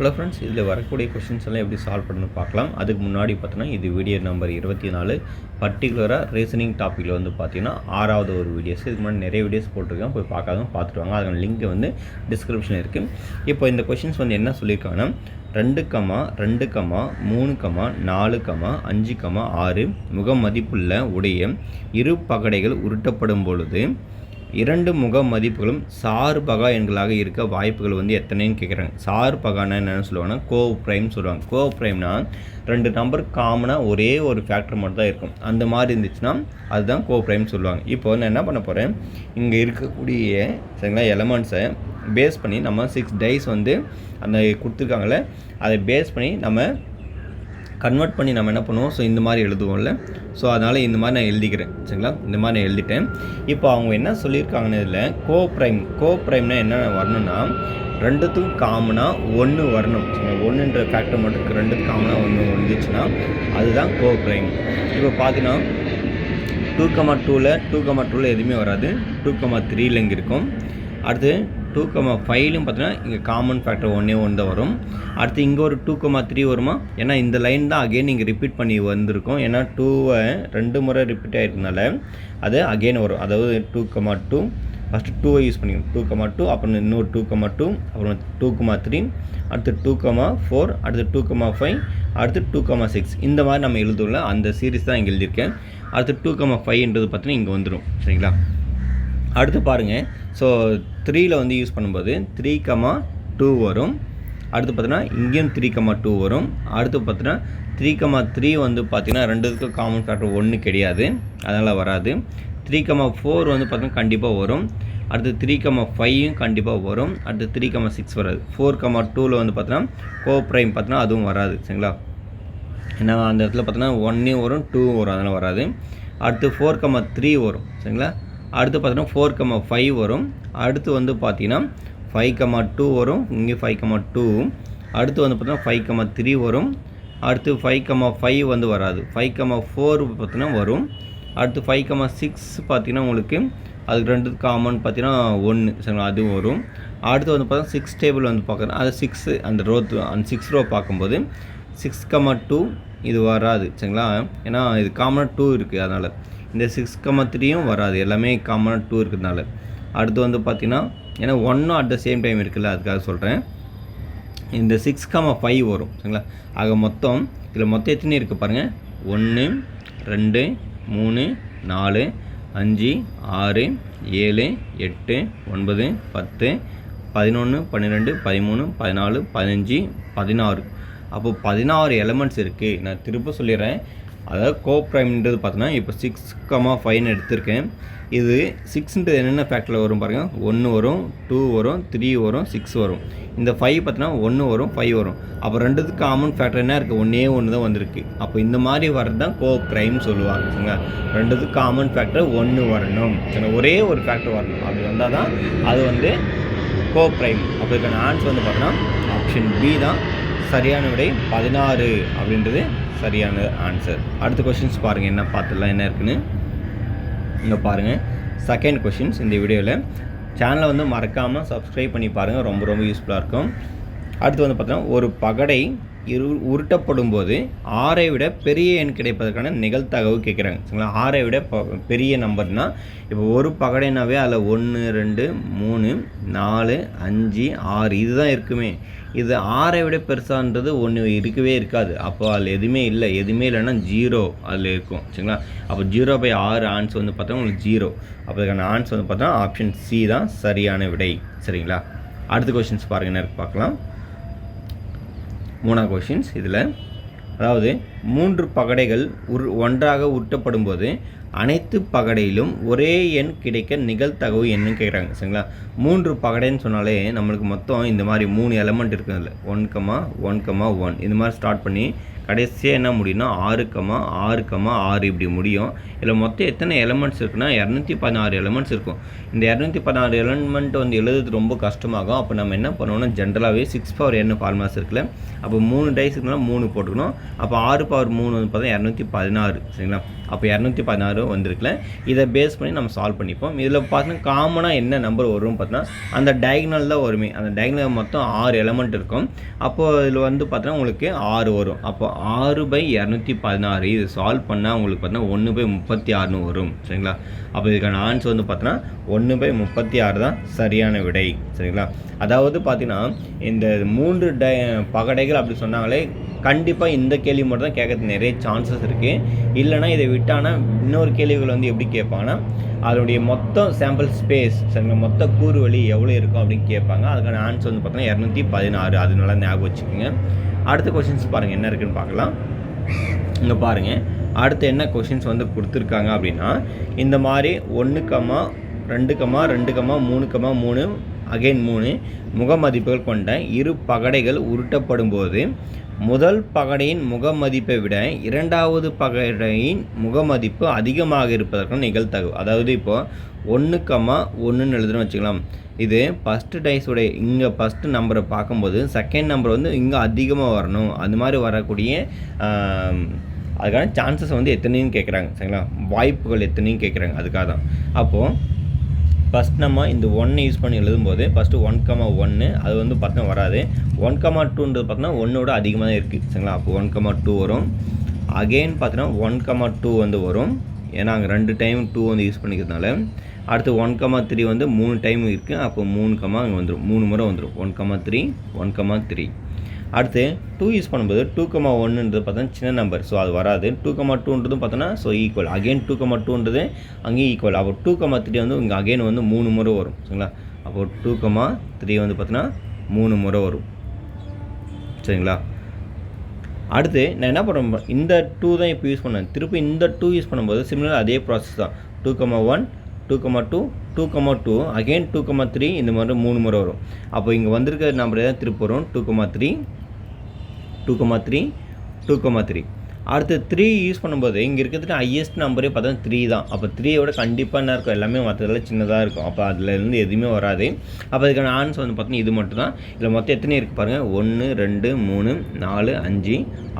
Hello friends, இதில் வரக்கூடிய questions எல்லாம் எப்படி சால்வ் பண்ணணும்னு பார்க்கலாம். அதுக்கு முன்னாடி பார்த்தோன்னா இது வீடியோ நம்பர் 24. பர்டிகுலராக ரீசனிங் டாப்பிக்கில் வந்து பார்த்தீங்கன்னா 6வது ஒரு வீடியோஸ். இதுக்கு முன்னாடி நிறைய வீடியோஸ் போட்டிருக்கேன், போய் பார்க்காதவங்க பார்த்துட்டு வாங்க. அதுக்கான லிங்க் வந்து டிஸ்கிரிப்ஷனில் இருக்குது. இப்போ இந்த கொஷின்ஸ் வந்து என்ன சொல்லியிருக்காங்கன்னா 2, 2, 3, 4, 5, 6 முக மதிப்புள்ள உடைய இரு பகடைகள் உருட்டப்படும் பொழுது 2 முக மதிப்புகளும் சார்பகா எண்களாக இருக்க வாய்ப்புகள் வந்து எத்தனைன்னு கேட்குறாங்க. சார்பகானா என்னென்னு சொல்லுவாங்கன்னா கோ ப்ரைம் சொல்லுவாங்க. கோ ப்ரைம்னா 2 நம்பர் காமனாக ஒரே ஒரு ஃபேக்டர் மட்டும் தான் இருக்கும். அந்த மாதிரி இருந்துச்சுன்னா அதுதான் கோ ப்ரைம் சொல்லுவாங்க. இப்போ நான் என்ன பண்ண போகிறேன், இங்கே இருக்கக்கூடிய சரிங்களா எலமெண்ட்ஸை பேஸ் பண்ணி நம்ம 6 டைஸ் வந்து அந்த கொடுத்துருக்காங்கள, அதை பேஸ் பண்ணி நம்ம கன்வெர்ட் பண்ணி நம்ம என்ன பண்ணுவோம், ஸோ இந்த மாதிரி எழுதுவோம்ல. ஸோ அதனால் இந்த மாதிரி நான் எழுதிக்கிறேன் சரிங்களா. இந்த மாதிரி நான் எழுதிட்டேன். இப்போ அவங்க என்ன சொல்லியிருக்காங்கன்னு இதில் கோ ப்ரைம்னா என்ன வரணும்னா 2த்துக்கும் காமனாக 1 வரணும். சரிங்களா, 1ன்ற ஃபேக்டர் மட்டும் 2த்துக்கு காமனாக 1 வந்துச்சுன்னா அதுதான் கோ ப்ரைம். இப்போ பார்த்தீங்கன்னா 2,2ல் எதுவுமே வராது. 2,3ல் இங்கே இருக்கும். அடுத்து 2,5லும் பார்த்தீங்கன்னா இங்கே காமன் ஃபேக்டர் 1 தான் வரும். அடுத்து இங்கே ஒரு 2,3 வருமா, ஏன்னா இந்த லைன் தான் அகெயின் இங்கே ரிப்பீட் பண்ணி வந்திருக்கும். ஏன்னா 2வை 2 முறை ரிப்பீட் ஆகிருக்கனால அது அகெயின் வரும். அதாவது 2,2 ஃபஸ்ட்டு 2வை யூஸ் பண்ணிக்கணும். 2,2 அப்புறம் இன்னொரு 2,2 அப்புறம் 2,3 அடுத்து 2,4 அடுத்து 2,5 அடுத்து 2,6 இந்த மாதிரி நம்ம எழுதுவோம்ல, அந்த சீரீஸ் தான் இங்கே எழுதியிருக்கேன். அடுத்து 2,5ன்றது பார்த்தீங்கன்னா இங்கே வந்துடும் சரிங்களா. அடுத்து பாருங்கள், ஸோ 3ல் வந்து யூஸ் பண்ணும்போது 3,2 வரும். அடுத்து பார்த்தீங்கன்னா இங்கேயும் 3,2 வரும். அடுத்து பார்த்தீங்கன்னா 3,3 வந்து பார்த்தீங்கன்னா 2த்துக்கும் காமன் ஃபேக்டர் 1 கிடையாது, அதனால் வராது. 3,4 வந்து பார்த்தீங்கன்னா கண்டிப்பாக வரும். அடுத்து 3,5யும் கண்டிப்பாக வரும். அடுத்து 3,6 வராது. 4,2ல் வந்து பார்த்தீங்கன்னா கோ ப்ரைம் பார்த்தீங்கன்னா அதுவும் வராது சரிங்களா. ஏன்னா அந்த இடத்துல பார்த்தீங்கன்னா 1 வரும் 2 வரும், அதனால் வராது. அடுத்து 4,3 வரும் சரிங்களா. அடுத்து பார்த்தீங்கன்னா 4,5 வரும். அடுத்து வந்து பார்த்தீங்கன்னா 5,2 வரும். இங்கே 5,2. அடுத்து வந்து பார்த்தீங்கன்னா 5,3 வரும். அடுத்து 5,5 வந்து வராது. 5,4 பார்த்தீங்கன்னா வரும். அடுத்து 5,6 பார்த்தீங்கன்னா உங்களுக்கு அதுக்கு 2 காமன் பார்த்தீங்கன்னா 1 சரிங்களா, அதுவும் வரும். அடுத்து வந்து பார்த்தீங்கன்னா 6 டேபிள் வந்து பார்க்குறேன், அது 6 அந்த அந்த 6 ரோ பார்க்கும்போது 6,2 இது வராது சரிங்களா. ஏன்னா இது காமனாக 2 இருக்குது, அதனால் இந்த 6,3யும் வராது, எல்லாமே காமனாக 2 இருக்கிறதுனால. அடுத்து வந்து பார்த்திங்கன்னா ஏன்னா 1 அட் த சேம் டைம் இருக்குல்ல, அதுக்காக சொல்கிறேன். இந்த 6,5 வரும் சரிங்களா. ஆக மொத்தம் இதில் மொத்தம் எத்தனை இருக்குது பாருங்கள், 1 2 3 4 5 6 7 8 9 10 11 12 13 14 15 16. அப்போது 16 எலமெண்ட்ஸ் இருக்குது. நான் திரும்ப சொல்லிடுறேன். அதாவது கோ ப்ரைம்ன்றது பார்த்தோன்னா இப்போ 6,5ன்னு எடுத்திருக்கேன். இது 6ன்றது என்னென்ன ஃபேக்டரில் வரும் பாருங்கள், 1 வரும் 2 வரும் 3 வரும் 6 வரும். இந்த 5 பார்த்தோன்னா 1 வரும் 5 வரும். அப்போ 2த்துக்கு காமன் ஃபேக்டர் என்ன இருக்குது, 1 தான் வந்திருக்கு. அப்போ இந்த மாதிரி வர்றது தான் கோ ப்ரைம் சொல்லுவாங்க சரிங்களா. 2த்துக்கு காமன் ஃபேக்டர் 1 வரணும் சரிங்களா, ஒரே ஒரு ஃபேக்டர் வரணும். அப்படி வந்தால் தான் அது வந்து கோ ப்ரைம். அப்போ இதுக்கான ஆன்சர் வந்து பார்த்தோன்னா ஆப்ஷன் பி தான் சரியான விடை. 16 அப்படின்றது சரியான ஆன்சர். அடுத்த கொஷின்ஸ் பாருங்கள், என்ன பார்த்துடலாம் என்ன இருக்குன்னு. இங்கே பாருங்கள், செகண்ட் கொஷின்ஸ். இந்த வீடியோவில் சேனலை வந்து மறக்காமல் சப்ஸ்கிரைப் பண்ணி பாருங்கள், ரொம்ப யூஸ்ஃபுல்லாக இருக்கும். அடுத்து வந்து பார்த்தோன்னா ஒரு பகடை உருட்டப்படும் போது 6ஐ விட பெரிய எண் கிடைப்பதற்கான நிகழ்தகவு கேட்குறாங்க சரிங்களா. 6ஐ விட பெரிய நம்பர்னால் இப்போ ஒரு பகடைனாவே அதில் 1 2 3 4 5 6 இதுதான் இருக்குமே. இது 6ஐ விட பெருசான்றது ஒன்று இருக்கவே இருக்காது. அப்போ அதில் எதுவுமே இல்லைன்னா 0 அதில் இருக்கும் சரிங்களா. அப்போ 0/6 ஆன்சர் வந்து பார்த்தா உங்களுக்கு 0. அப்போ அதுக்கான ஆன்சர் வந்து பார்த்தா ஆப்ஷன் சி தான் சரியான விடை சரிங்களா. அடுத்த கொஷின்ஸ் பாருங்கள், என்ன பார்க்கலாம். 3வது கொஷின்ஸ். இதில் அதாவது 3 பகடைகள் ஒன்றாக உருட்டப்படும் போது அனைத்து பகடையிலும் ஒரே எண் கிடைக்க நிகழ்தகவு என்னன்னு கேட்குறாங்க சரிங்களா. 3 பகடைன்னு சொன்னாலே நம்மளுக்கு மொத்தம் இந்த மாதிரி 3 எலமெண்ட் இருக்குதுல்ல, 1,1,1 இந்த மாதிரி ஸ்டார்ட் பண்ணி கடைசியாக என்ன முடியும்னா 6,6,6 இப்படி முடியும். இதில் மொத்தம் எத்தனை எலமெண்ட்ஸ் இருக்குன்னா 216 எலமெண்ட்ஸ் இருக்கும். இந்த 216 எலமெண்ட் வந்து எழுதுறது ரொம்ப கஷ்டமாகும். அப்போ நம்ம என்ன பண்ணுவோம்னா ஜென்ரலாகவே 6/n ஃபார்முலாஸ் இருக்குல்ல, அப்போ 3 டைஸ் இருக்குன்னா 3 போட்டுக்கணும். அப்போ 6/3 வந்து பார்த்தா 216 சரிங்களா. அப்போ 216 வந்திருக்குல்ல. இதை பேஸ் பண்ணி நம்ம சால்வ் பண்ணிப்போம். இதில் பார்த்தீங்கன்னா காமனாக என்ன நம்பர் வரும் பார்த்தீங்கன்னா அந்த டயகனல் தான் வருமே. அந்த டயகனல் மொத்தம் 6 எலமெண்ட் இருக்கும். அப்போது இதில் வந்து பார்த்தீங்கன்னா உங்களுக்கு 6 வரும். அப்போ 6/216 இது சால்வ் பண்ணால் உங்களுக்கு பார்த்தீங்கன்னா 1/36 வரும். சரிங்களா? அப்போ இதுக்கான ஆன்சர் வந்து பார்த்தீங்கன்னா 1/36 தான் சரியான விடை. சரிங்களா? அதாவது பார்த்தீங்கன்னா இந்த 3 பகடைகள் அப்படி சொன்னாங்களே, கண்டிப்பாக இந்த கேள்வி மட்டும் தான் கேட்கறதுக்கு நிறைய சான்சஸ் இருக்குது. இல்லைனா இதை விட்டானா இன்னொரு கேள்விகள் வந்து எப்படி கேட்பாங்கன்னா அதனுடைய மொத்த சாம்பிள் ஸ்பேஸ், சரிங்களா, மொத்த கூறு வழி எவ்வளோ இருக்கும் அப்படின்னு கேட்பாங்க. அதுக்கான ஆன்சர் வந்து பார்த்தீங்கன்னா 216. அது நல்லா ஞாபகம் வச்சுக்கோங்க. அடுத்த கொஷின்ஸ் பாருங்கள் என்ன இருக்குதுன்னு பார்க்கலாம். இங்கே பாருங்கள் அடுத்து என்ன கொஷின்ஸ் வந்து கொடுத்துருக்காங்க அப்படின்னா, இந்த மாதிரி 1,2,2,3,3 அகைன் 3 முகமதிப்புகள் கொண்ட இரு பகடைகள் உருட்டப்படும் போது முதல் பகடையின் முகமதிப்பை விட இரண்டாவது பகடையின் முகமதிப்பு அதிகமாக இருப்பதற்கான நிகழ்தகவு. அதாவது இப்போது 1,1ன்னு எழுதுன்னு வச்சுக்கலாம். இது ஃபஸ்ட்டு டைஸோடைய இங்கே ஃபஸ்ட்டு நம்பரை பார்க்கும்போது செகண்ட் நம்பர் வந்து இங்கே அதிகமாக வரணும். அது மாதிரி வரக்கூடிய அதுக்கான சான்சஸ் வந்து எத்தனையும் கேட்குறாங்க. சரிங்களா? வாய்ப்புகள் எத்தனையும் கேட்குறாங்க. அதுக்காக தான். அப்போது ஃபஸ்ட் நம்ம இந்த 1 யூஸ் பண்ணி எழுதும்போது ஃபஸ்ட்டு 1,1 அது வந்து பார்த்தா வராது. 1,2ன்றது பார்த்தோன்னா 1ஓட அதிகமாக தான் இருக்குது. சரிங்களா? அப்போ 1,2 வரும். அகெயின் பார்த்தோன்னா 1,2 வந்து வரும். ஏன்னா அங்கே 2 டைம் 2 வந்து யூஸ் பண்ணிக்கிறதுனால. அடுத்து 1,3 வந்து 3 டைம் இருக்குது. அப்போ 3, அங்கே வந்துடும். 3 முறை வந்துடும். 1,3 1,3. அடுத்து 2 யூஸ் பண்ணும்போது 2,1ன்றது பார்த்தோன்னா சின்ன நம்பர், ஸோ அது வராது. 2,2ன்றதும் பார்த்தோன்னா ஸோ ஈக்குவல். அகெயின் 2,2ன்றது அங்கேயும் ஈக்குவல். அப்போ 2,3 வந்து இங்கே அகெயின் வந்து 3 முறை வரும். சரிங்களா? அப்போது 2,3 வந்து பார்த்தோன்னா 3 முறை வரும். சரிங்களா? அடுத்து நான் என்ன பண்ணுறேன், இந்த 2 தான் இப்போ யூஸ் பண்ணேன். திருப்பி இந்த 2 யூஸ் பண்ணும்போது சிமிலர் அதே ப்ராசஸ் தான். 2,1 2,2 2,2 அகெயின் 2,3 இந்த மாதிரி 3 முறை வரும். அப்போ இங்கே வந்திருக்கிற நம்பர் தான் திருப்பி வரும். 2,3 2,3 2,3. அடுத்து 3 யூஸ் பண்ணும்போது இங்கே இருக்கிறதுக்கு ஹையஸ்ட் நம்பரே பார்த்தா 3 தான். அப்போ 3யோட கண்டிப்பாக என்ன இருக்கும், எல்லாமே மற்றதெல்லாம் சின்னதாக இருக்கும். அப்போ அதிலேருந்து எதுவுமே வராது. அப்போ அதுக்கான ஆன்சர் வந்து பார்த்தீங்கன்னா இது மட்டும் தான். இதில் மொத்தம் எத்தனை இருக்குது பாருங்கள். 1 2 3 4 5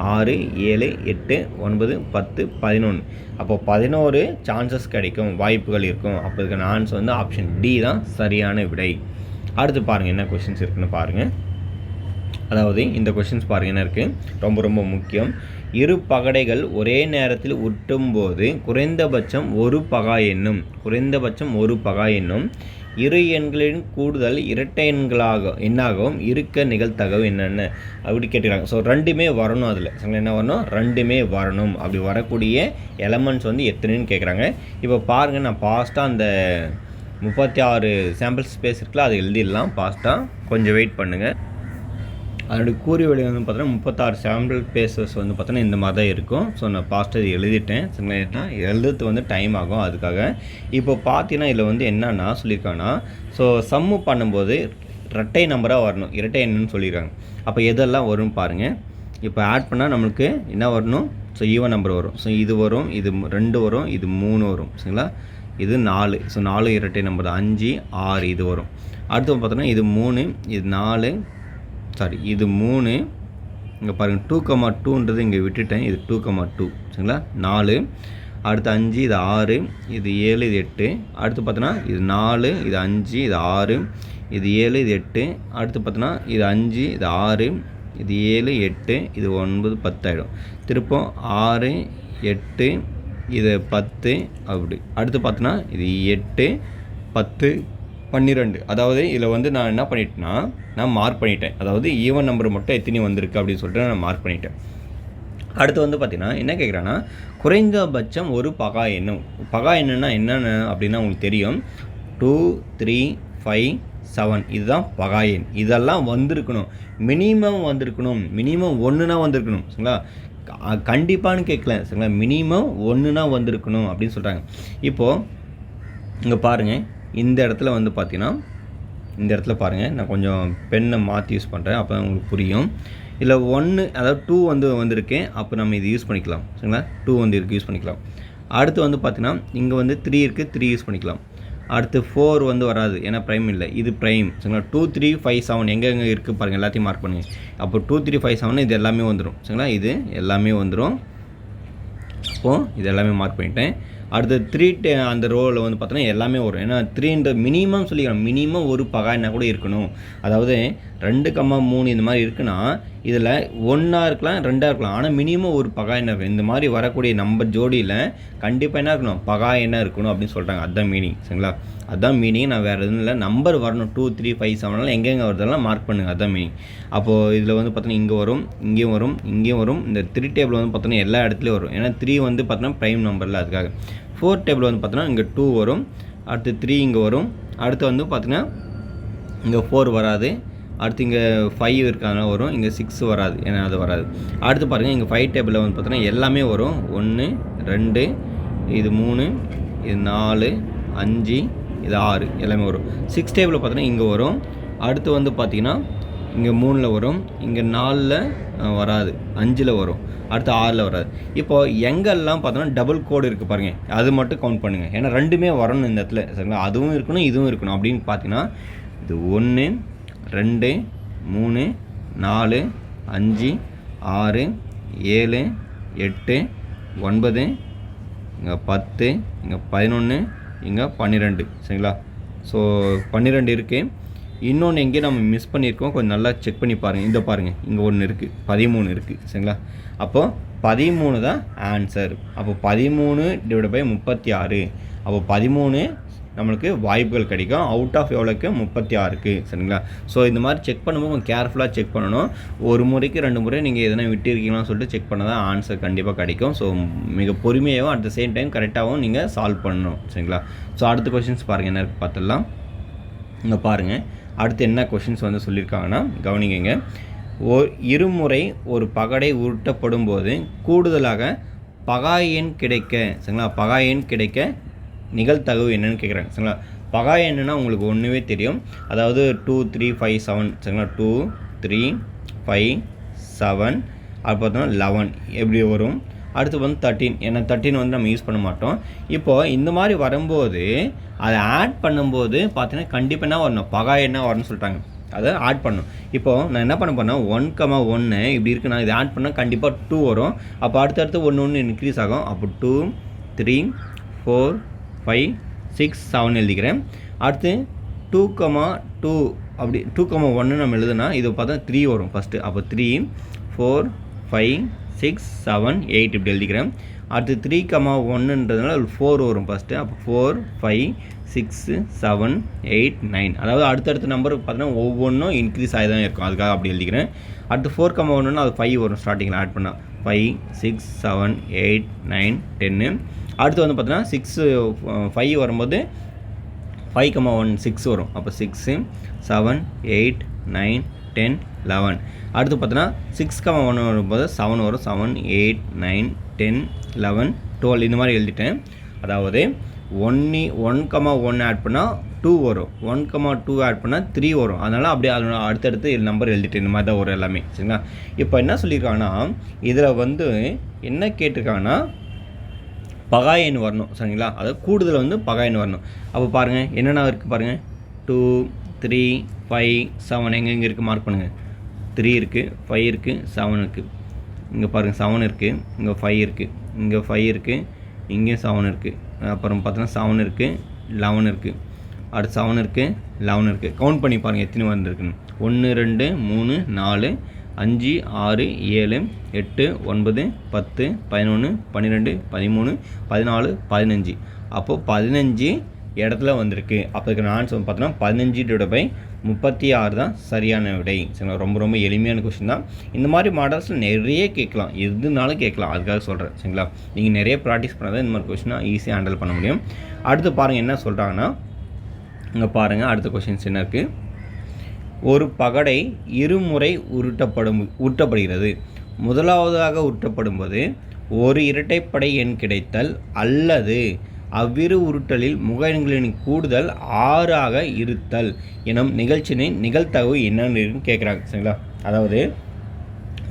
6 7 8 9 10 11. அப்போ 11 சான்சஸ் கிடைக்கும், வாய்ப்புகள் இருக்கும். அப்போ இதுக்கான ஆன்சர் வந்து ஆப்ஷன் டி தான் சரியான விடை. அடுத்து பாருங்கள் என்ன கொஷின்ஸ் இருக்குன்னு பாருங்கள். அதாவது இந்த கொஷின்ஸ் பாருங்கள் என்ன இருக்குது, ரொம்ப ரொம்ப முக்கியம். இரு பகடைகள் ஒரே நேரத்தில் உருட்டும்போது குறைந்தபட்சம் ஒரு பகா எண்ணும் இரு எண்களின் கூடுதல் இரட்டை எண்ணாகவும் இருக்க நிகழ்தகவு என்னென்ன அப்படி கேட்டுக்கிறாங்க. ஸோ ரெண்டுமே வரணும். அதில் என்ன வரணும், ரெண்டுமே வரணும். அப்படி வரக்கூடிய எலமெண்ட்ஸ் வந்து எத்தனைன்னு கேட்குறாங்க. இப்போ பாருங்கள், நான் பாஸ்ட்டாக அந்த 36 சாம்பிள் ஸ்பேஸ் இருக்குல்ல, அதை எழுதிடலாம் பாஸ்ட்டாக. கொஞ்சம் வெயிட் பண்ணுங்கள். அதனுடைய கூறி வழி வந்து பார்த்தோன்னா 36 சாம்பிள் பேசஸ் வந்து பார்த்தோன்னா இந்த மாதிரி தான் இருக்கும். ஸோ நான் பாஸ்ட்டாக இது எழுதிட்டேன். சரிங்களா? எழுதுறது வந்து டைம் ஆகும். அதுக்காக இப்போ பார்த்தீங்கன்னா இதில் வந்து என்னென்னா சொல்லியிருக்காங்கன்னா, ஸோ சம்மு பண்ணும்போது இரட்டை நம்பராக வரணும், இரட்டை எண்ணுன்னு சொல்லியிருக்காங்க. அப்போ எதெல்லாம் வரும்னு பாருங்கள். இப்போ ஆட் பண்ணால் நம்மளுக்கு என்ன வரணும், ஸோ ஈவன் நம்பர் வரும். ஸோ இது வரும், இது 2 வரும், இது 3 வரும். சரிங்களா? இது 4. ஸோ 4 இரட்டை நம்பர் தான். 5 6 இது வரும். அடுத்து பார்த்தோன்னா இது 3 இது 4 இது 3. இங்கே பாருங்கள் 2,2ன்றது இங்கே விட்டுட்டேன். இது 2,2. சரிங்களா? 4. அடுத்து 5 இது 6 இது 7 இது 8. அடுத்து பார்த்தோன்னா இது 4 இது 5 இது 6 இது 7 இது 8. அடுத்து பார்த்தோன்னா இது 5 இது 6 இது 7 8 இது 9 10 ஆகிடும். திருப்பம் 6 8 இது 10 அப்படி. அடுத்து பார்த்தோன்னா இது 8 10 12. அதாவது இதில் வந்து நான் என்ன பண்ணிட்டேன்னா நான் மார்க் பண்ணிட்டேன். அதாவது ஈவன் நம்பர் மட்டும் எத்தனை வந்திருக்கு அப்படின்னு சொல்லிட்டு நான் மார்க் பண்ணிட்டேன். அடுத்து வந்து பார்த்திங்கன்னா என்ன கேட்குறான்னா, குறைந்தபட்சம் ஒரு பகா எண்ணும். பகா எண்ணுன்னா என்னென்ன அப்படின்னா உங்களுக்கு தெரியும். 2 3 5 7 இதுதான் பகா எண். இதெல்லாம் வந்திருக்கணும், மினிமம் வந்திருக்கணும். மினிமம் 1னா வந்திருக்கணும். சரிங்களா? கண்டிப்பான்னு கேட்கல. சரிங்களா? மினிமம் 1னா வந்திருக்கணும் அப்படின்னு சொல்கிறாங்க. இப்போது இங்கே பாருங்கள், இந்த இடத்துல வந்து பார்த்தீங்கன்னா இந்த இடத்துல பாருங்கள், நான் கொஞ்சம் பெண்ணை மாற்றி யூஸ் பண்ணுறேன், அப்போ உங்களுக்கு புரியும். இதில் 1 அதாவது 2 வந்து வந்திருக்கேன். அப்போ நம்ம இது யூஸ் பண்ணிக்கலாம். சரிங்களா? 2 வந்து இருக்குது, யூஸ் பண்ணிக்கலாம். அடுத்து வந்து பார்த்தீங்கன்னா இங்கே வந்து 3 இருக்குது, 3 யூஸ் பண்ணிக்கலாம். அடுத்து 4 வந்து வராது, ஏன்னா ப்ரைம் இல்லை, இது ப்ரைம். சரிங்களா? 2 3 5 7 எங்கே இருக்குது பாருங்கள், எல்லாத்தையும் மார்க் பண்ணுங்கள். அப்போ 2 3 5 7 இது எல்லாமே வந்துடும். சரிங்களா? இது எல்லாமே வந்துடும். அப்போது இது எல்லாமே மார்க் பண்ணிட்டேன். அடுத்து 3 அந்த ரோவில் வந்து பார்த்தோன்னா எல்லாமே வரும். ஏன்னா 3ன்ற மினிமம் சொல்லிக்கலாம். மினிமம் ஒரு பகா எண்ணா கூட இருக்கணும். அதாவது 2,3 இந்த மாதிரி இருக்குன்னா இதில் 1ஆ இருக்கலாம் 2ஆ இருக்கலாம். ஆனால் மினிமம் ஒரு பகா எண்ணா இருக்கும். இந்த மாதிரி வரக்கூடிய நம்பர் ஜோடியில் கண்டிப்பாக என்ன இருக்கணும், பகா எண்ணா இருக்கணும் அப்படின்னு சொல்கிறாங்க. அதுதான் மீனிங். சரிங்களா, அதுதான் மீனிங். நான் வேறு எதுவும் இல்லை, நம்பர் வரணும். 2, 3, 5, 7 எங்கெங்கே வருதெல்லாம் மார்க் பண்ணுங்கள். அதுதான் மீனிங். அப்போது இதில் வந்து பார்த்தோன்னா இங்கே வரும், இங்கேயும் வரும், இங்கேயும் வரும். இந்த 3 டேபிள் வந்து பார்த்தோன்னா எல்லா இடத்துலையும் வரும். ஏன்னா 3 வந்து பார்த்தோன்னா ப்ரைம் நம்பரில், அதுக்காக. 4 டேபிள் வந்து பார்த்தோன்னா இங்கே 2 வரும், அடுத்து 3 இங்கே வரும், அடுத்து வந்து பார்த்தீங்கன்னா இங்கே 4 வராது, அடுத்து இங்கே 5 இருக்கிறதுனால வரும், இங்கே 6 வராது, ஏன்னா அது வராது. அடுத்து பாருங்கள் இங்கே 5 டேபிளில் வந்து பார்த்தோன்னா எல்லாமே வரும். 1, 2, இது 3, இது 4, 5, இது 6 எல்லாமே வரும். 6 டேபிளில் பார்த்தோன்னா இங்கே வரும், அடுத்து வந்து பார்த்திங்கன்னா இங்கே 3ல் வரும், இங்கே 4ல் வராது, 5ல் வரும், அடுத்து 6ல் வராது. இப்போது எங்கெல்லாம் பார்த்தோன்னா டபுள் கோடு இருக்குது பாருங்கள், அது மட்டும் கவுண்ட் பண்ணுங்கள். ஏன்னா ரெண்டுமே வரணும் இந்த இடத்துல. சரிங்களா, அதுவும் இருக்கணும் இதுவும் இருக்கணும். அப்படின்னு பார்த்தீங்கன்னா இது 1, 2, 3, 4, 5, 6, 7, 8, 9, இங்கே 10, இங்கே 11, இங்கே 12. சரிங்களா, ஸோ 12 இருக்குது. இன்னொன்று எங்கேயும் நம்ம மிஸ் பண்ணியிருக்கோம், கொஞ்சம் நல்லா செக் பண்ணி பாருங்கள். இந்த பாருங்கள், இங்கே ஒன்று இருக்குது, 13 இருக்குது. சரிங்களா, அப்போது 13 தான் ஆன்சர். அப்போ 13 / 36. அப்போ 13 நம்மளுக்கு வாய்ப்புகள் கிடைக்கும். அவுட் ஆஃப் எவ்வளோக்கு 36க்கு. சரிங்களா, ஸோ இந்த மாதிரி செக் பண்ணும்போது கொஞ்சம் கேர்ஃபுல்லாக செக் பண்ணணும். ஒரு முறைக்கு 2 முறை நீங்கள் எதனா விட்டுருக்கீங்களான்னு சொல்லிட்டு செக் பண்ண தான் ஆன்சர் கண்டிப்பாக கிடைக்கும். ஸோ மிக பொறுமையாகவும் அட் த சேம் டைம் கரெக்டாகவும் நீங்கள் சால்வ் பண்ணணும். சரிங்களா, ஸோ அடுத்த கொஷின்ஸ் பாருங்கள், என்ன இருக்குது பார்த்துடலாம். இங்கே பாருங்கள், அடுத்து என்ன கொஷின்ஸ் வந்து சொல்லியிருக்காங்கன்னா கவனிங்க. இருமுறை ஒரு பகடை உருட்டப்படும் போது கூடுதலாக பகா எண் கிடைக்க, சரிங்களா, பகா எண் கிடைக்க நிகழ்தகவு என்னன்னு கேட்குறாங்க. சரிங்களா, பகா எண்ணுன்னா உங்களுக்கு ஒன்றுவே தெரியும். அதாவது 2, 3, 5, 7. சரிங்களா, 2, 3, 5, 7, அது பார்த்தோன்னா 11 எப்படி வரும். அடுத்து வந்து 13. ஏன்னா 13 வந்து நம்ம யூஸ் பண்ண மாட்டோம். இப்போது இந்த மாதிரி வரும்போது அதை ஆட் பண்ணும்போது பார்த்தீங்கன்னா கண்டிப்பாக என்ன வரணும், பகா எண்ணா வரணும்னு சொல்லிட்டாங்க. அதை ஆட் பண்ணணும். இப்போது நான் என்ன பண்ண போனால் 1,1 இப்படி இருக்குன்னா இதை ஆட் பண்ணால் கண்டிப்பாக 2 வரும். அப்போ அடுத்தடுத்து 1 இன்க்ரீஸ் ஆகும். அப்போ 2, 3, 4, 5, 6, 7 எழுதிக்கிறேன். அடுத்து 2,2 அப்படி 2,1 நம்ம எழுதுனா இது பார்த்தா 3 வரும் ஃபஸ்ட்டு. அப்போ 3, 4, 5, 6, 7, 8 இப்படி எழுதிக்கிறேன். அடுத்து 3,1ன்றதுனால 4 வரும் ஃபஸ்ட்டு. அப்போ 4, 5, 6, 7, 8, 9. அதாவது அடுத்தடுத்த நம்பருக்கு பார்த்தீங்கன்னா ஒவ்வொன்றும் இன்க்ரீஸ் ஆகி தான் இருக்கும், அதுக்காக அப்படி எழுதிக்கிறேன். அடுத்து 4,1ன்னா அது 5 வரும் ஸ்டார்டிங்கில் ஆட் பண்ணால். 5, 6, 7, 8, 9, 10. அடுத்து வந்து பார்த்தீங்கன்னா 6, 5 வரும்போது 5,1 6 வரும். அப்போ 6, 7, 8, 9, 10, 11. அடுத்து பார்த்தீங்கன்னா 6,1 வரும்போது 7 வரும். 7, 8, 9, 10, 11, 12 இந்த மாதிரி எழுதிட்டேன். அதாவது 1,1 ஆட் பண்ணால் 2 வரும், 1,2 ஆட் பண்ணால் 3 வரும். அதனால் அப்படியே அதோட அடுத்தடுத்து நம்பர் எழுதிட்டேன். இந்த மாதிரி தான் வரும் எல்லாமே. சரிங்களா, இப்போ என்ன சொல்லியிருக்காங்கன்னா இதில் வந்து என்ன கேட்டிருக்காங்கன்னா பகா எண் வரணும். சரிங்களா, அதாவது கூடுதல் வந்து பகா எண் வரணும். அப்போ பாருங்கள் என்னென்ன இருக்குது பாருங்கள். 2, 3, 5, 7 எங்கே இருக்குது மார்க் பண்ணுங்கள். 3 இருக்குது, 5 இருக்குது, 7 இருக்குது. இங்கே பாருங்கள் 7 இருக்குது, இங்கே 5 இருக்குது, இங்கே 5 இருக்குது, இங்கே 7 இருக்குது. அப்புறம் பார்த்தீங்கன்னா 7 இருக்குது, 11 இருக்குது, அடுத்து 7 இருக்குது, 11 இருக்குது. கவுண்ட் பண்ணி பாருங்கள் எத்தனை வந்துருக்குன்னு. 1, 2, 3, 4, 5, 6, 7, 8, 9, 10, 11, 12, 13, 14, 15. அப்போது 15 இடத்துல வந்திருக்கு. அப்போ இதுக்கு ஆன்சர் பார்த்தோன்னா 15 / 36 தான் சரியான விடை. சரிங்களா, ரொம்ப ரொம்ப எளிமையான கொஸ்டின் தான். இந்த மாதிரி மாடல்ஸில் நிறைய கேட்கலாம், எதுனாலும் கேட்கலாம், அதுக்காக சொல்கிறேன். சரிங்களா, நீங்கள் நிறைய ப்ராக்டிஸ் பண்ணால் தான் இந்த மாதிரி கொஸ்டினை ஈஸியாக ஹேண்டில் பண்ண முடியும். அடுத்து பாருங்கள் என்ன சொல்கிறாங்கன்னா, இங்கே பாருங்கள் அடுத்த கொஸ்டின்ஸ் என்ன இருக்குது. ஒரு பகடை இருமுறை உருட்டப்படுகிறது. முதலாவதாக உருட்டப்படும் போது ஒரு இரட்டைப்படை எண் கிடைத்தல் அல்லது அவ்விரு உருட்டலில் முக எண்களின் கூடுதல் 6ஆக இருத்தல் எனும் நிகழ்ச்சியின் நிகழ்தகவு என்னன்னு கேட்குறாங்க. சரிங்களா, அதாவது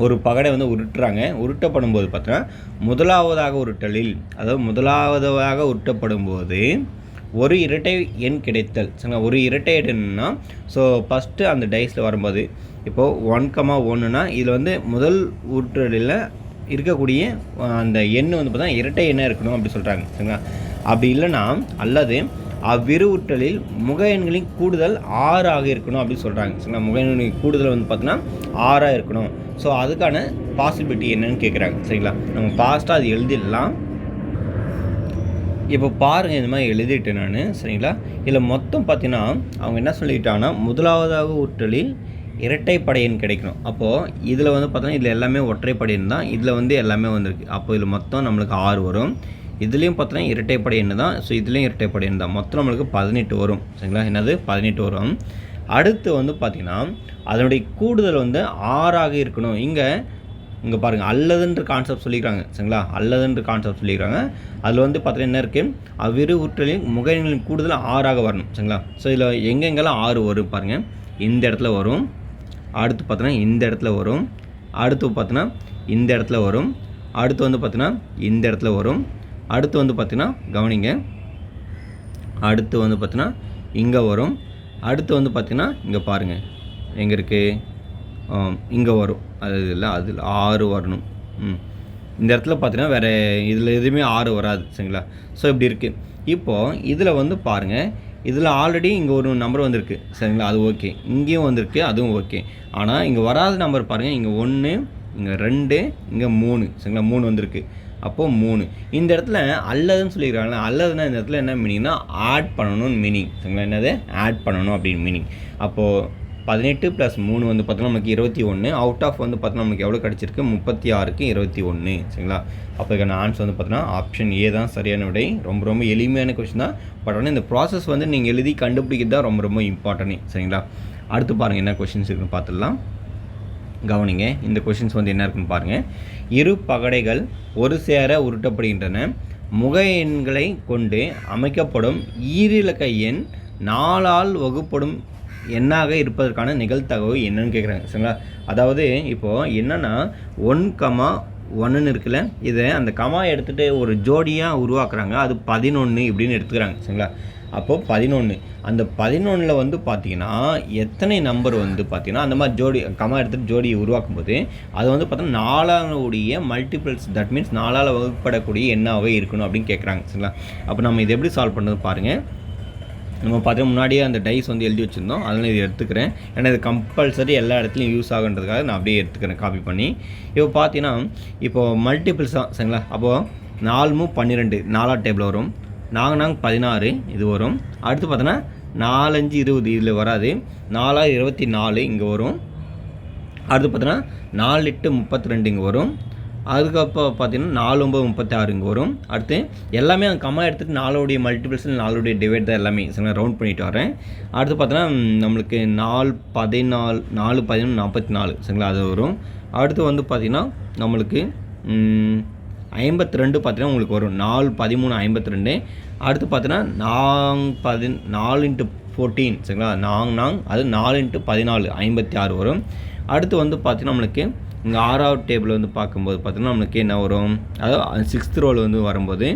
ஒரு பகடை வந்து உருட்டப்படும் போது பார்த்தீங்கன்னா முதலாவதாக உருட்டப்படும் போது ஒரு இரட்டை எண் கிடைத்தல். சரிங்களா, ஒரு இரட்டை எண்ணுன்னா ஸோ ஃபஸ்ட்டு அந்த டைஸில் வரும்போது இப்போது 1,1னா இதில் வந்து முதல் உருட்டலில் இருக்கக்கூடிய அந்த எண் வந்து பார்த்தா இரட்டை எண்ணாக இருக்கணும் அப்படி சொல்கிறாங்க. சரிங்களா? அப்படி இல்லைன்னா அல்லது அவ்விரு உருட்டலில் முக எண்களின் கூடுதல் 6 ஆக இருக்கணும் அப்படின்னு சொல்கிறாங்க. சரிங்களா? முக எண்களின் கூடுதல் வந்து பார்த்தீங்கன்னா 6 இருக்கணும். ஸோ அதுக்கான பாசிபிலிட்டி என்னன்னு கேட்குறாங்க. சரிங்களா? நம்ம ஃபாஸ்ட்டாக அது எழுதிடலாம். இப்போ பாருங்கள், இந்த மாதிரி எழுதிட்டு நான். சரிங்களா? இதில் மொத்தம் பார்த்தீங்கன்னா அவங்க என்ன சொல்லிட்டாங்கன்னா முதலாவதாக உருட்டலில் இரட்டைப்படை எண் கிடைக்கணும். அப்போது இதில் வந்து பார்த்தோன்னா இதில் எல்லாமே ஒற்றைப்படை எண் தான். இதில் வந்து எல்லாமே வந்திருக்கு. அப்போ இதில் மொத்தம் நம்மளுக்கு 6 வரும். இதுலேயும் பார்த்தோன்னா இரட்டைப்படை எண் தான். ஸோ இதுலேயும் இரட்டைப்படை எண் தான். மொத்தம் நம்மளுக்கு 18 வரும். சரிங்களா? என்னது 18 வரும். அடுத்து வந்து பார்த்திங்கன்னா அதனுடைய கூடுதல் வந்து 6ஆக இருக்கணும். இங்கே பாருங்கள், அல்லதுன்ற கான்செப்ட் சொல்லிக்கிறாங்க. சரிங்களா? அல்லதுன்ற கான்செப்ட் சொல்லிக்கிறாங்க. அதில் வந்து பார்த்தீங்கன்னா என்ன இருக்குது, அவ்விரு உருட்டலின் முக எண்களின் கூடுதல் 6ஆக வரணும். சரிங்களா? ஸோ இதில் எங்கெங்கெல்லாம் 6 வரும் பாருங்கள். இந்த இடத்துல வரும், அடுத்து பார்த்தோன்னா இந்த இடத்துல வரும், அடுத்து பார்த்தீங்கன்னா இந்த இடத்துல வரும், அடுத்து வந்து பார்த்தீங்கன்னா இந்த இடத்துல வரும், அடுத்து வந்து பார்த்தீங்கன்னா கவனிங்க, அடுத்து வந்து பார்த்தீங்கன்னா இங்கே வரும், அடுத்து வந்து பார்த்தீங்கன்னா இங்கே பாருங்கள் எங்கே இருக்குது, இங்கே வரும். அது இல்லை, அதில் 6 வரணும். இந்த இடத்துல பார்த்தீங்கன்னா வேறு இதில் எதுவுமே 6 வராது. சரிங்களா? ஸோ இப்படி இருக்குது. இப்போது இதில் வந்து பாருங்கள், இதில் ஆல்ரெடி இங்கே ஒரு நம்பர் வந்திருக்கு. சரிங்களா? அது ஓகே. இங்கேயும் வந்திருக்கு, அதுவும் ஓகே. ஆனால் இங்கே வராத நம்பர் பாருங்கள், இங்கே 1, இங்கே 2, இங்கே 3. சரிங்களா? 3 வந்திருக்கு. அப்போது 3 இந்த இடத்துல அல்லதுன்னு சொல்லியிருக்காங்க. அல்லதுன்னா இந்த இடத்துல என்ன மீனிங்னா ஆட் பண்ணணும்னு மீனிங். சரிங்களா? என்னது ஆட் பண்ணணும் அப்படின்னு மீனிங். அப்போது 18 + 3 வந்து பார்த்தோன்னா நமக்கு 21. அவுட் ஆஃப் வந்து பார்த்தோன்னா நமக்கு எவ்வளோ கிடச்சிருக்கு, 36க்கு 21. சரிங்களா? அப்போ இதுக்கான ஆன்சர் வந்து பார்த்தோன்னா ஆப்ஷன் ஏ தான் சரியான விடை. ரொம்ப ரொம்ப எளிமையான கொஸ்டின் தான். பட் ஆனால் இந்த ப்ராசஸ் வந்து நீங்கள் எழுதி கண்டுபிடிக்கிறது தான் ரொம்ப ரொம்ப இம்பார்ட்டன்ட். சரிங்களா? அடுத்து பாருங்கள் என்ன கொஷின்ஸ் இருக்குன்னு பார்த்துடலாம். கவனிங்க, இந்த கொஷின்ஸ் வந்து என்ன இருக்குன்னு பாருங்கள். இரு பகடைகள் ஒரு சேர உருட்டப்படுகின்றன. முக எண்களை கொண்டு அமைக்கப்படும் ஈரிலக்க எண் 4ஆல் வகுப்படும் எண்ணாக இருப்பதற்கான நிகழ்தகவு என்னன்னு கேட்குறாங்க. சரிங்களா? அதாவது இப்போது என்னென்னா 1,1ன்னு இருக்குல்ல, இதை அந்த கமா எடுத்துகிட்டு ஒரு ஜோடியாக உருவாக்குறாங்க. அது 11 இப்படின்னு எடுத்துக்கிறாங்க. சரிங்களா? அப்போது 11, அந்த 11ல் வந்து பார்த்திங்கன்னா எத்தனை நம்பர் வந்து பார்த்திங்கன்னா அந்த மாதிரி ஜோடி கமா எடுத்துகிட்டு ஜோடியை உருவாக்கும்போது அது வந்து பார்த்தோன்னா 4 மல்டிபிள்ஸ், தட் மீன்ஸ் 4ஆல் வகுப்படக்கூடிய எண்ணாகவே இருக்கணும் அப்படின்னு கேட்குறாங்க. சரிங்களா? அப்போ நம்ம இதை எப்படி சால்வ் பண்ணுறது பாருங்கள். நம்ம பார்த்தீங்கன்னா முன்னாடியே அந்த டைஸ் வந்து எழுதி வச்சுருந்தோம், அதனால் இது எடுத்துக்கிறேன். ஏன்னா இது கம்பல்சரி எல்லா இடத்துலையும் யூஸ் ஆகுன்றதுக்காக நான் அப்படியே எடுத்துக்கிறேன் காப்பி பண்ணி. இப்போ பார்த்தீங்கன்னா இப்போது மல்டிபிள்ஸ் தான். சரிங்களா? அப்போது 4 12 4ஆம் டேபிள் வரும், 4 16 இது வரும். அடுத்து பார்த்தோன்னா 4 5 20 இதில் வராது, 4 24 இங்கே வரும். அடுத்து பார்த்தோன்னா 4 8 32 இங்கே வரும். அதுக்கப்புறம் பார்த்தீங்கன்னா 4 9 36 இங்கே வரும். அடுத்து எல்லாமே அந்த கம்மா எடுத்துகிட்டு 4உடைய மல்டிபிள்ஸ் 4உடைய டிவைட் தான் எல்லாமே. சரிங்களா? ரவுண்ட் பண்ணிட்டு வரேன். அடுத்து பார்த்தோன்னா நம்மளுக்கு 4 14 4 11 44. சரிங்களா? அது வரும். அடுத்து வந்து பார்த்திங்கன்னா நம்மளுக்கு 52 பார்த்தீங்கன்னா உங்களுக்கு வரும். 4 13 52. அடுத்து பார்த்தீங்கன்னா 4 × 14. சரிங்களா? அது 4 × 14 56 வரும். அடுத்து வந்து பார்த்திங்கன்னா நம்மளுக்கு இங்கே 6ஆவது டேபிள் வந்து பார்க்கும்போது பார்த்தீங்கன்னா நம்மளுக்கு என்ன வரும், அதாவது 6th ரோல் வந்து வரும்போது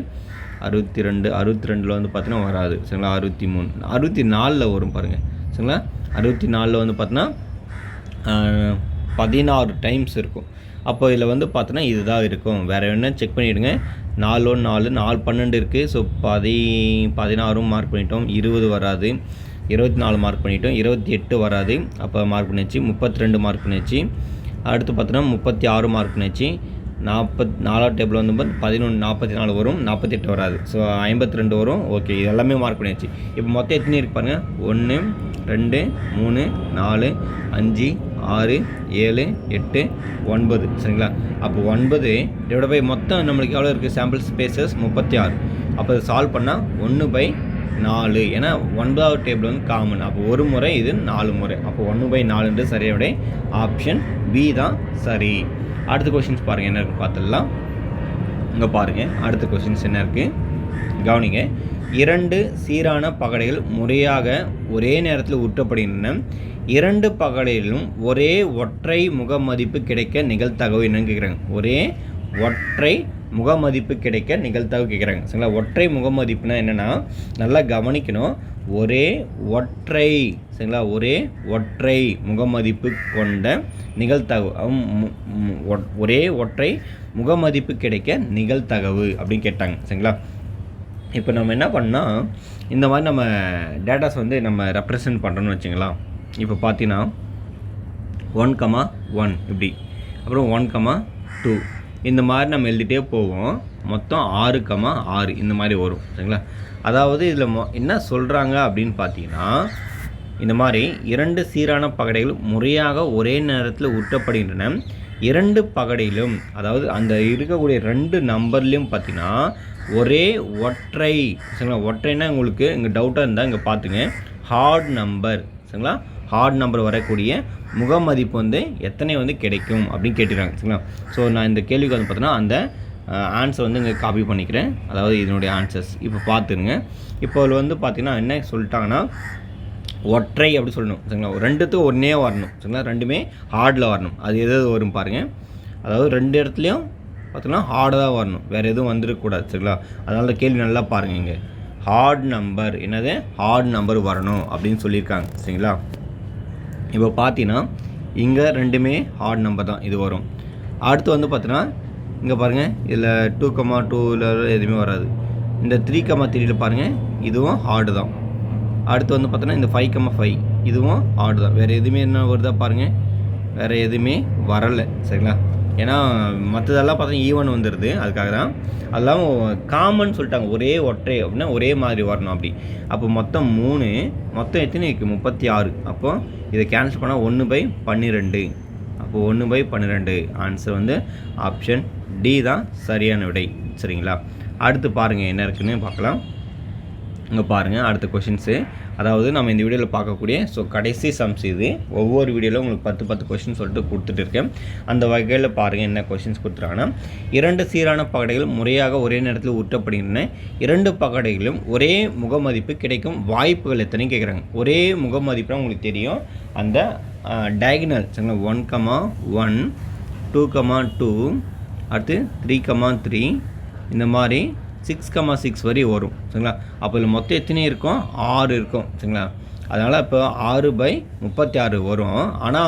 62 வந்து பார்த்தீங்கன்னா வராது. சரிங்களா? 63 64 வரும் பாருங்கள். சரிங்களா? 64 வந்து பார்த்தீங்கன்னா 16 டைம்ஸ் இருக்கும். அப்போ இதில் வந்து பார்த்தோன்னா இதுதான் இருக்கும். வேறு என்ன செக் பண்ணிவிடுங்க. 4 1 4 4 12 இருக்குது. ஸோ 16 மார்க் பண்ணிட்டோம். 20 வராது. 24 மார்க் பண்ணிட்டோம். 28 வராது. அப்போ மார்க் பண்ணிச்சு. 32 மார்க் பண்ணிச்சு. அடுத்து பார்த்தோன்னா 36 மார்க் பண்ணிச்சு. 44 டேபிள் வந்து 11 44 வரும். 48 வராது. ஸோ 52 வரும். ஓகே, இது எல்லாமே மார்க் பண்ணியாச்சு. இப்போ மொத்தம் எத்தனை இருக்கு பாருங்கள். 1 2 3 4 5 6 7 8 9. சரிங்களா? அப்போ 9 டிவைட் பை மொத்தம் நம்மளுக்கு எவ்வளோ இருக்குது, சாம்பிள் ஸ்பேசஸ் 36. அப்போ இதை சால்வ் பண்ணால் 1/4. ஏன்னா 9வது டேபிள் வந்து காமன். அப்போ ஒரு முறை, இது 4 முறை. அப்போ 1/4 சரியாக விட ஆப்ஷன் பி தான் சரி. அடுத்த கொஸ்டின்ஸ் பாருங்கள் என்ன இருக்குது பார்த்துடலாம். இங்கே பாருங்கள் அடுத்த கொஸ்டின்ஸ் என்ன இருக்குது கவனிங்க. 2 சீரான பகடைகள் முறையாக ஒரே நேரத்தில் உருட்டப்படுகின்றன. 2 பகடையிலும் ஒரே ஒற்றை முக மதிப்பு கிடைக்க நிகழ்தகவு என்னன்னு கேட்குறாங்க. ஒரே ஒற்றை முக மதிப்பு கிடைக்க நிகழ்தகவு கேட்குறாங்க. சரிங்களா? ஒற்றை முக மதிப்புனா என்னென்னா நல்லா கவனிக்கணும். ஒரே ஒற்றை சரிங்களா ஒரே ஒற்றை முகமதிப்பு கொண்ட நிகழ்தகவு ஒரே ஒற்றை முகமதிப்பு கிடைக்க நிகழ்தகவு அப்படின்னு கேட்டாங்க சரிங்களா. இப்போ நம்ம என்ன பண்ணால் இந்த மாதிரி நம்ம டேட்டாஸ் வந்து நம்ம ரெப்ரசன்ட் பண்ணுறோன்னு வச்சுங்களா. இப்போ பார்த்தீங்கன்னா 1,1 இப்படி, அப்புறம் 1,2 இந்த மாதிரி நம்ம எழுதிட்டே போவோம். மொத்தம் 6,6 இந்த மாதிரி வரும் சரிங்களா. அதாவது இதில் என்ன சொல்கிறாங்க அப்படின்னு பார்த்தீங்கன்னா, இந்த மாதிரி 2 சீரான பகடைகள் முறையாக ஒரே நேரத்தில் உருட்டப்படுகின்றன. 2 பகடையிலும் அதாவது அந்த இருக்கக்கூடிய 2 நம்பர்லேயும் பார்த்தீங்கன்னா ஒரே ஒற்றை சரிங்களா. ஒற்றைன்னா உங்களுக்கு இங்கே டவுட்டாக இருந்தால் இங்கே பார்த்துங்க, ஹார்ட் நம்பர் சரிங்களா. ஹார்ட் நம்பர் வரக்கூடிய முகமதிப்பு வந்து எத்தனை வந்து கிடைக்கும் அப்படின்னு கேட்டுக்கிறாங்க சரிங்களா. ஸோ நான் இந்த கேள்விக்கு வந்து பார்த்தீங்கன்னா அந்த ஆன்சர் வந்து இங்கே காப்பி பண்ணிக்கிறேன், அதாவது இதனுடைய ஆன்சர்ஸ் இப்போ பார்த்துருங்க. இப்போ அதில் வந்து பார்த்திங்கன்னா என்ன சொல்லிட்டாங்கன்னா ஒற்றை அப்படி சொல்லணும் சரிங்களா. ரெண்டுத்துக்கும் ஒன்றே வரணும் சரிங்களா, ரெண்டுமே ஹார்டில் வரணும். அது எது வரும் பாருங்கள், அதாவது 2 இடத்துலையும் பார்த்தீங்கன்னா ஹார்டாக தான் வரணும், வேறு எதுவும் வந்துடக்கூடாது சரிங்களா. அதனால கேள்வி நல்லா பாருங்கள், இங்கே ஹார்ட் நம்பர் என்னது ஹார்ட் நம்பர் வரணும் அப்படின்னு சொல்லியிருக்காங்க சரிங்களா. இப்போ பார்த்தீங்கன்னா இங்கே ரெண்டுமே ஹார்ட் நம்பர் தான் இது வரும். அடுத்து வந்து பார்த்தீங்கன்னா இங்கே பாருங்கள், இதில் 2,2 எதுவுமே வராது. இந்த 3,3 பாருங்கள், இதுவும் ஹார்டு தான். அடுத்து வந்து பார்த்தோன்னா இந்த 5,5 இதுவும் ஹார்டு தான். வேறு எதுவுமே என்ன வருதா பாருங்கள், வேறு எதுவுமே வரலை சரிங்களா. ஏன்னா மற்றதெல்லாம் பார்த்தா ஈவன் வந்துடுது, அதுக்காக தான். அதெல்லாம் காமன் சொல்லிட்டாங்க, ஒரே ஒற்றை அப்படின்னா ஒரே மாதிரி வரணும் அப்படி. அப்போ மொத்தம் 3, மொத்தம் எத்தனை இருக்குது 36. அப்போது இதை கேன்சல் பண்ணால் 1/12. அப்போது 1/12 ஆன்சர் வந்து ஆப்ஷன் டி தான் சரியான விடை சரிங்களா. அடுத்து பாருங்கள் என்ன இருக்குதுன்னு பார்க்கலாம். இங்கே பாருங்கள் அடுத்த கொஷின்ஸு, அதாவது நம்ம இந்த வீடியோவில் பார்க்கக்கூடிய கடைசி சம்ஸ் இது. ஒவ்வொரு வீடியோவில் உங்களுக்கு 10 கொஷின் சொல்லிட்டு கொடுத்துட்டு இருக்கேன். அந்த வகையில் பாருங்கள் என்ன கொஷின்ஸ் கொடுத்துருக்காங்கன்னா, 2 சீரான பகடைகள் முறையாக ஒரே நேரத்தில் உருட்டப்படுகின்றன. 2 பகடைகளும் ஒரே முகமதிப்பு கிடைக்கும் வாய்ப்புகள் எத்தனை கேட்குறாங்க. ஒரே முகமதிப்புனா உங்களுக்கு தெரியும், அந்த டயகனல் சரிங்களா. 1,1 2,2 அடுத்து 3,3 இந்த மாதிரி 6,6 வரை வரும் சரிங்களா. அப்போ இதில் மொத்தம் எத்தனை இருக்கும் 6 இருக்கும் சரிங்களா. அதனால் இப்போ 6/36 வரும். ஆனால்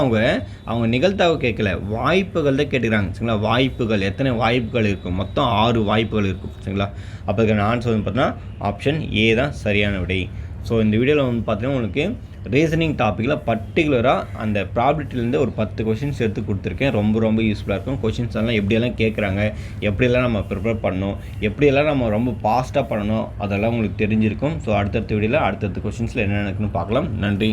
அவங்க நிகழ்தகவு கேட்கல, வாய்ப்புகள் தான் கேட்டுக்கிறாங்க சரிங்களா. வாய்ப்புகள் எத்தனை வாய்ப்புகள் இருக்கும், மொத்தம் 6 வாய்ப்புகள் இருக்கும் சரிங்களா. அப்போ இதுக்கான ஆன்சர் வந்து பார்த்தீங்கன்னா ஆப்ஷன் ஏ தான் சரியான விடை. ஸோ இந்த வீடியோவில் வந்து பார்த்தீங்கன்னா உங்களுக்கு ரீசனிங் டாப்பிக்கில் பர்டிகுலராக அந்த ப்ராபிலிட்டிலேருந்து ஒரு 10 கொஷின்ஸ் எடுத்து கொடுத்துருக்கேன். ரொம்ப யூஸ்ஃபுல்லாக இருக்கும். கொஷின்ஸ் எல்லாம் எப்படியெல்லாம் கேட்குறாங்க, எப்படியெல்லாம் நம்ம ப்ரிப்பேர் பண்ணணும், எப்படியெல்லாம் நம்ம ரொம்ப ஃபாஸ்ட்டாக பண்ணணும், அதெல்லாம் உங்களுக்கு தெரிஞ்சிருக்கும். ஸோ அடுத்தடுத்த வீடியோவில் அடுத்தடுத்த கொஷின்ஸில் என்ன நடக்குன்னு பார்க்கலாம். நன்றி.